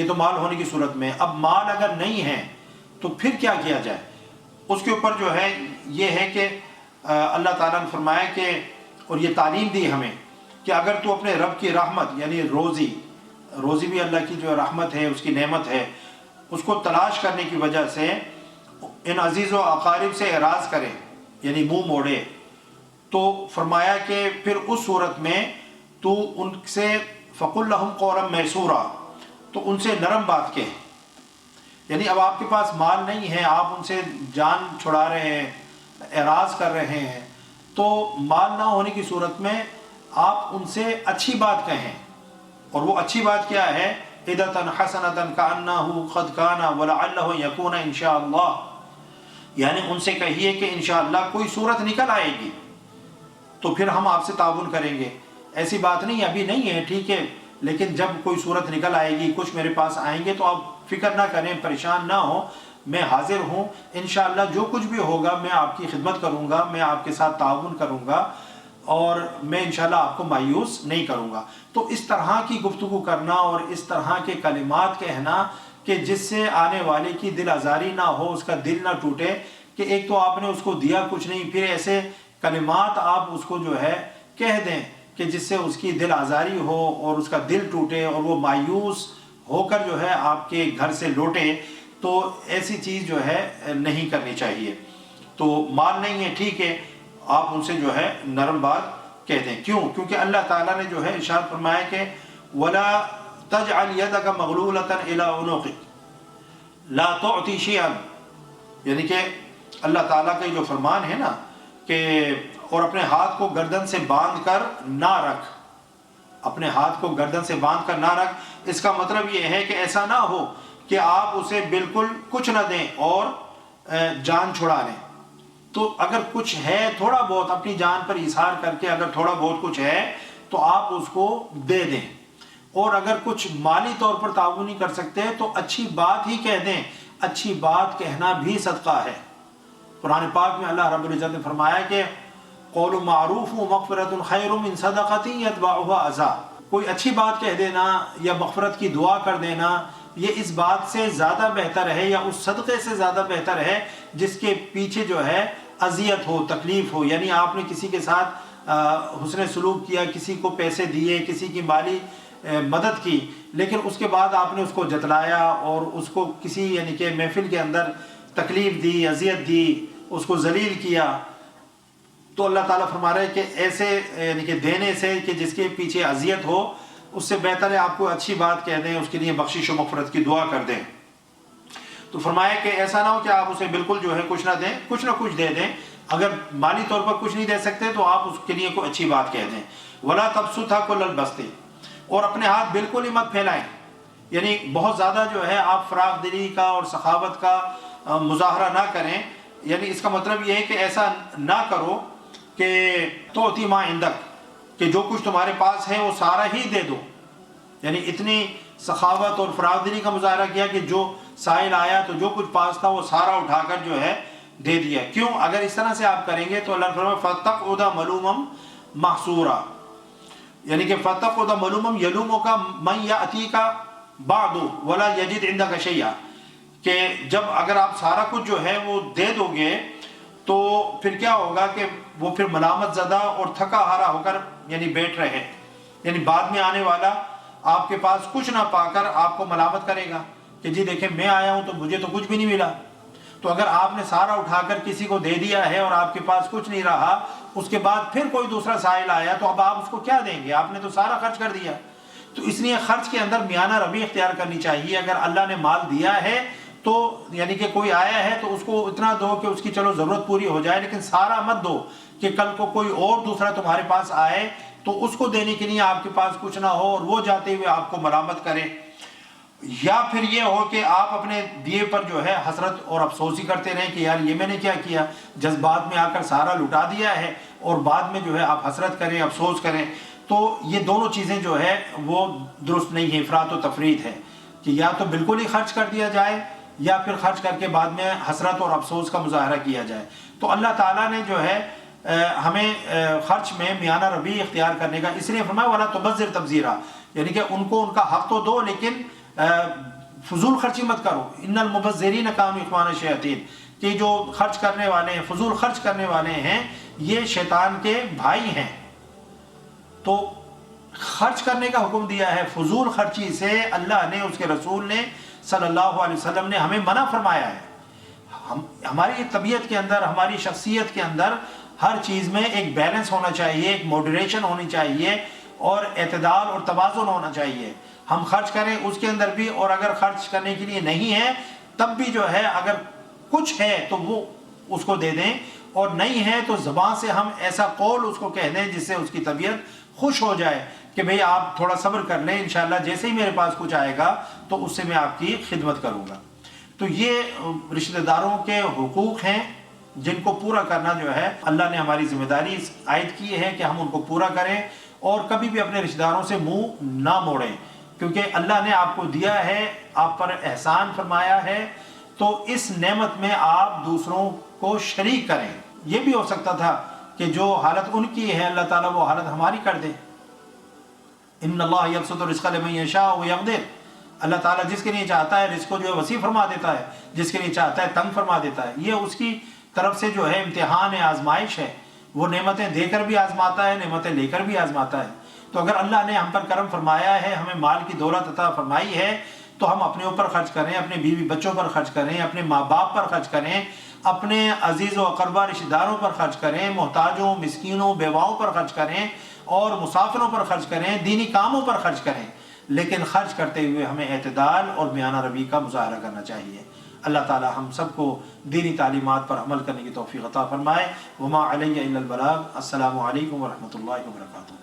یہ تو مال ہونے کی صورت میں. اب مال اگر نہیں ہے تو پھر کیا کیا جائے؟ اس کے اوپر جو ہے یہ ہے کہ اللہ تعالیٰ نے فرمایا کہ اور یہ تعلیم دی ہمیں کہ اگر تو اپنے رب کی رحمت یعنی روزی بھی اللہ کی جو رحمت ہے، اس کی نعمت ہے، اس کو تلاش کرنے کی وجہ سے ان عزیز و اقارب سے اعراض کرے یعنی منہ موڑے، تو فرمایا کہ پھر اس صورت میں تو ان سے فَقُلْ لَهُمْ قَوْلًا مَيْسُورًا، تو ان سے نرم بات کہے. یعنی اب آپ کے پاس مال نہیں ہے، آپ ان سے جان چھڑا رہے ہیں، اعراض کر رہے ہیں، تو مال نہ ہونے کی صورت میں آپ ان سے اچھی بات کہیں. اور وہ اچھی بات کیا ہے؟ عِدَةً حَسَنَةً كَأَنَّهُ قَدْ كَانَ وَلَعَلَّهُ يَكُونَ إِنشَاءَ اللَّهِ، یعنی ان سے کہیے کہ انشاءاللہ کوئی صورت نکل آئے گی تو پھر ہم آپ سے تعاون کریں گے. ایسی بات نہیں ابھی نہیں ہے، ٹھیک ہے، لیکن جب کوئی صورت نکل آئے گی، کچھ میرے پاس آئیں گے تو آپ فکر نہ کریں، پریشان نہ ہوں، میں حاضر ہوں، انشاءاللہ جو کچھ بھی ہوگا میں آپ کی خدمت کروں گا، میں آپ کے ساتھ تعاون کروں گا اور میں انشاءاللہ آپ کو مایوس نہیں کروں گا. تو اس طرح کی گفتگو کرنا اور اس طرح کے کلمات کہنا کہ جس سے آنے والے کی دل آزاری نہ ہو، اس کا دل نہ ٹوٹے، کہ ایک تو آپ نے اس کو دیا کچھ نہیں، پھر ایسے کلمات آپ اس کو جو ہے کہہ دیں کہ جس سے اس کی دل آزاری ہو اور اس کا دل ٹوٹے اور وہ مایوس ہو کر جو ہے آپ کے گھر سے لوٹے، تو ایسی چیز جو ہے نہیں کرنی چاہیے. تو مال نہیں ہے، ٹھیک ہے، آپ ان سے جو ہے نرم بات کہہ دیں. کیوں؟ کیونکہ اللہ تعالیٰ نے جو ہے ارشاد فرمایا کہ وَلَا تَجْعَلْ يَدَكَ مَغْلُولَةً إِلَىٰ عُنُقِكَ لَا تُعْطِي شَيْئًا، یعنی کہ اللہ تعالیٰ کا جو فرمان ہے نا کہ اور اپنے ہاتھ کو گردن سے باندھ کر نہ رکھ، اپنے ہاتھ کو گردن سے باندھ کر نہ رکھ. اس کا مطلب یہ ہے کہ ایسا نہ ہو کہ آپ اسے بالکل کچھ نہ دیں اور جان چھڑا لیں. تو اگر کچھ ہے تھوڑا بہت اپنی جان پر اظہار کر کے، اگر تھوڑا بہت کچھ ہے تو آپ اس کو دے دیں. اور اگر کچھ مالی طور پر تعاون نہیں کر سکتے تو اچھی بات ہی کہہ دیں. اچھی بات کہنا بھی صدقہ ہے. قرآن پاک میں اللہ رب العزت نے فرمایا کہ قول معروف مغفرۃ خیر من صدقۃ یتبعها اذى، کوئی اچھی بات کہہ دینا یا مغفرت کی دعا کر دینا یہ اس بات سے زیادہ بہتر ہے یا اس صدقے سے زیادہ بہتر ہے جس کے پیچھے جو ہے اذیت ہو، تکلیف ہو. یعنی آپ نے کسی کے ساتھ حسن سلوک کیا، کسی کو پیسے دیے، کسی کی مالی مدد کی، لیکن اس کے بعد آپ نے اس کو جتلایا اور اس کو کسی یعنی کہ محفل کے اندر تکلیف دی، اذیت دی، اس کو ذلیل کیا، تو اللہ تعالیٰ فرما رہا ہے کہ ایسے یعنی کہ دینے سے کہ جس کے پیچھے اذیت ہو، اس سے بہتر ہے آپ کو اچھی بات کہہ دیں، اس کے لیے بخشش و مغفرت کی دعا کر دیں. تو فرمایا کہ ایسا نہ ہو کہ آپ اسے بالکل جو ہے کچھ نہ دیں، کچھ نہ کچھ دے دیں. اگر مالی طور پر کچھ نہیں دے سکتے تو آپ اس کے لیے کوئی اچھی بات کہہ دیں. وَلَا تَبْسُطْهَا كُلَّ الْبَسْطِ، اور اپنے ہاتھ بالکل ہی مت پھیلائیں. یعنی بہت زیادہ جو ہے آپ فراخ دلی کا اور سخاوت کا مظاہرہ نہ کریں. یعنی اس کا مطلب یہ ہے کہ ایسا نہ کرو کہ تُعْطِي مَا عِندَكَ، کہ جو کچھ تمہارے پاس ہے وہ سارا ہی دے دو. یعنی اتنی سخاوت اور فراخ دلی کا مظاہرہ کیا کہ جو سائل آیا تو جو کچھ پاس تھا وہ سارا اٹھا کر جو ہے دے دیا. کیوں؟ اگر اس طرح سے آپ کریں گے تو اللہ نے فرمایا فَتَقْعُدَ مَلُومًا مَحْسُورًا، یعنی کہ فَتَقْعُدَ مَلُومًا يَلُومُكَ مَنْ يَأْتِيكَ بَعْدُ وَلَا يَجِدْ عِنْدَكَ شَيْئًا، کہ جب اگر آپ سارا کچھ جو ہے وہ دے دو گے تو پھر کیا ہوگا کہ وہ پھر ملامت زدہ اور تھکا ہارا ہو کر یعنی بیٹھ رہے. یعنی بعد میں آنے والا آپ کے پاس کچھ نہ پا کر آپ کو ملامت کرے گا کہ جی دیکھیں میں آیا ہوں تو مجھے تو کچھ بھی نہیں ملا. تو اگر آپ نے سارا اٹھا کر کسی کو دے دیا ہے اور آپ کے پاس کچھ نہیں رہا، اس کے بعد پھر کوئی دوسرا سائل آیا تو اب آپ اس کو کیا دیں گے؟ آپ نے تو سارا خرچ کر دیا. تو اس لیے خرچ کے اندر میانہ روی اختیار کرنی چاہیے. اگر اللہ نے مال دیا ہے تو یعنی کہ کوئی آیا ہے تو اس کو اتنا دو کہ اس کی چلو ضرورت پوری ہو جائے، لیکن سارا مت دو کہ کل کو کوئی اور دوسرا تمہارے پاس آئے تو اس کو دینے کے لیے آپ کے پاس کچھ نہ ہو اور وہ جاتے ہوئے آپ کو ملامت کرے. یا پھر یہ ہو کہ آپ اپنے دیے پر جو ہے حسرت اور افسوس ہی کرتے رہیں کہ یار یہ میں نے کیا کیا، جذبات میں آ کر سارا لٹا دیا ہے اور بعد میں جو ہے آپ حسرت کریں، افسوس کریں. تو یہ دونوں چیزیں جو ہے وہ درست نہیں ہے، افراط و تفریط ہے کہ یا تو بالکل ہی خرچ کر دیا جائے یا پھر خرچ کر کے بعد میں حسرت اور افسوس کا مظاہرہ کیا جائے. تو اللہ تعالیٰ نے جو ہے ہمیں خرچ میں میانہ روی اختیار کرنے کا اس لیے فرمایا وَلَا تُبَذِّرْ تَبْذِيرًا، یعنی کہ ان کو ان کا حق تو دو لیکن فضول خرچی مت کرو. ان المبذرین کانوا اخوان الشیاطین، کہ جو خرچ کرنے والے ہیں، فضول خرچ کرنے والے ہیں، یہ شیطان کے بھائی ہیں. تو خرچ کرنے کا حکم دیا ہے. فضول خرچی سے اللہ نے، اس کے رسول نے صلی اللہ علیہ وسلم نے ہمیں منع فرمایا ہے. ہماری طبیعت کے اندر، ہماری شخصیت کے اندر ہر چیز میں ایک بیلنس ہونا چاہیے، ایک موڈریشن ہونی چاہیے، اور اعتدال اور توازن ہونا چاہیے. ہم خرچ کریں اس کے اندر بھی، اور اگر خرچ کرنے کے لیے نہیں ہے تب بھی جو ہے اگر کچھ ہے تو وہ اس کو دے دیں، اور نہیں ہے تو زبان سے ہم ایسا قول اس کو کہہ دیں جس سے اس کی طبیعت خوش ہو جائے کہ بھئی آپ تھوڑا صبر کر لیں، انشاءاللہ جیسے ہی میرے پاس کچھ آئے گا تو اس سے میں آپ کی خدمت کروں گا. تو یہ رشتہ داروں کے حقوق ہیں جن کو پورا کرنا جو ہے اللہ نے ہماری ذمہ داری عائد کی ہے کہ ہم ان کو پورا کریں، اور کبھی بھی اپنے رشتہ داروں سے منہ نہ موڑیں، کیونکہ اللہ نے آپ کو دیا ہے، آپ پر احسان فرمایا ہے، تو اس نعمت میں آپ دوسروں کو شریک کریں. یہ بھی ہو سکتا تھا کہ جو حالت ان کی ہے اللہ تعالیٰ وہ حالت ہماری کر دے. ان اللہ یبسط الرزق لمن یشاء ویقدر، اللہ تعالیٰ جس کے لیے چاہتا ہے رزق کو جو ہے وسیع فرما دیتا ہے، جس کے لیے چاہتا ہے تنگ فرما دیتا ہے. یہ اس کی طرف سے جو ہے امتحان ہے، آزمائش ہے. وہ نعمتیں دے کر بھی آزماتا ہے، نعمتیں لے کر بھی آزماتا ہے. تو اگر اللہ نے ہم پر کرم فرمایا ہے، ہمیں مال کی دولت عطا فرمائی ہے، تو ہم اپنے اوپر خرچ کریں، اپنے بیوی بچوں پر خرچ کریں، اپنے ماں باپ پر خرچ کریں، اپنے عزیز و اقربا رشتہ داروں پر خرچ کریں، محتاجوں، مسکینوں، بیواؤں پر خرچ کریں، اور مسافروں پر خرچ کریں، دینی کاموں پر خرچ کریں. لیکن خرچ کرتے ہوئے ہمیں اعتدال اور میانہ روی کا مظاہرہ کرنا چاہیے. اللہ تعالی ہم سب کو دینی تعلیمات پر عمل کرنے کی توفیق عطا فرمائے. وما علیہ الا البلاغ. السلام علیکم ورحمۃ اللہ وبرکاتہ.